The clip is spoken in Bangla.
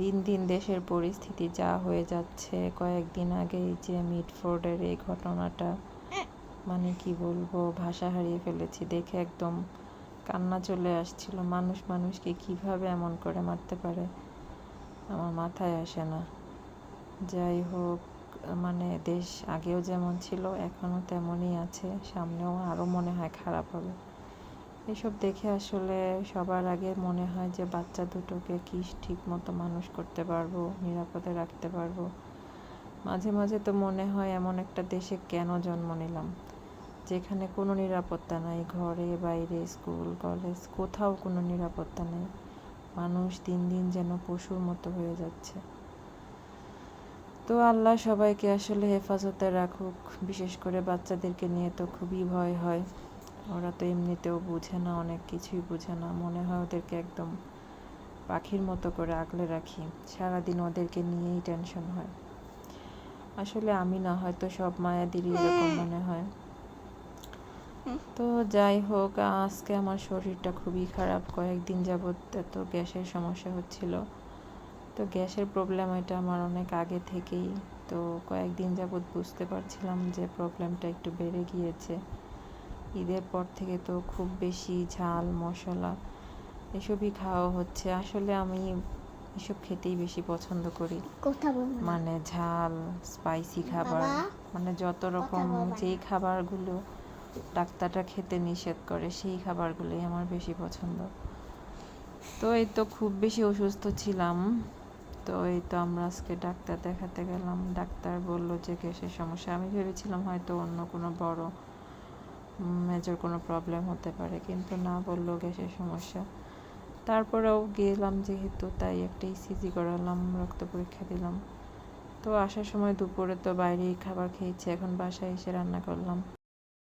দিন দিন দেশের পরিস্থিতি যা হয়ে যাচ্ছে, কয়েকদিন আগেই যে মিটফোর্ডের এই ঘটনাটা, মানে কি বলবো, ভাষা হারিয়ে ফেলেছি। দেখে একদম কান্না চলে আসছিল। মানুষ মানুষকে কিভাবে এমন করে মারতে পারে আমার মাথায় আসে না। যাই হোক, মানে দেশ আগেও যেমন ছিল এখনও তেমনই আছে, সামনেও আরও মনে হয় খারাপ হবে। এসব দেখে আসলে সবার আগে মনে হয় যে বাচ্চা দুটোকে কি ঠিক মতো মানুষ করতে পারবো, নিরাপদে রাখতে পারবো। মাঝে মাঝে তো মনে হয় এমন একটা দেশে কেন জন্ম নিলাম, যেখানে কোনো নিরাপত্তা নাই। ঘরে বাইরে, স্কুল কলেজ, কোথাও কোনো নিরাপত্তা নেই। মানুষ দিন দিন যেন পশুর মতো হয়ে যাচ্ছে। তো আল্লাহ সবাইকে আসলে হেফাজতে রাখুক। বিশেষ করে বাচ্চাদেরকে নিয়ে তো খুবই ভয় হয়। ওরা তো এমনিতেও বুঝে না, অনেক কিছুই বুঝে না। মনে হয় ওদেরকে একদম পাখির মতো করে আগলে রাখি, সারাদিন ওদেরকে নিয়েই টেনশন হয়। আসলে আমি না, হয়তো সব মায়াদেরই এরকম মনে হয়। তো যাই হোক, আজকে আমার শরীরটা খুবই খারাপ। কয়েকদিন যাবৎ এত গ্যাসের সমস্যা হচ্ছিল। তো গ্যাসের প্রবলেম এটা আমার অনেক আগে থেকেই। তো কয়েকদিন যাবৎ বুঝতে পারছিলাম যে প্রবলেমটা একটু বেড়ে গিয়েছে। ঈদের পর থেকে তো খুব বেশি ঝাল মশলা এসবই খাওয়া হচ্ছে। আসলে আমি এসব খেতেই বেশি পছন্দ করি, মানে ঝাল স্পাইসি খাবার, মানে যত রকম যেই খাবারগুলো ডাক্তাররা খেতে নিষেধ করে সেই খাবারগুলোই আমার বেশি পছন্দ। তো এই তো খুব বেশি অসুস্থ ছিলাম। তো এই তো আমরা আজকে ডাক্তার দেখাতে গেলাম। ডাক্তার বলল যে গ্যাসের সমস্যা। আমি ভেবেছিলাম হয়তো অন্য কোনো বড় মেজর কোনো প্রবলেম হতে পারে, কিন্তু না, বলল গ্যাসের সমস্যা। তারপরেও গেলাম যেহেতু, তাই একটা ইসিজি করালাম, রক্ত পরীক্ষা দিলাম। তো আসার সময় দুপুরে তো বাইরেই খাবার খেয়েছি, এখন বাসায় এসে রান্না করলাম।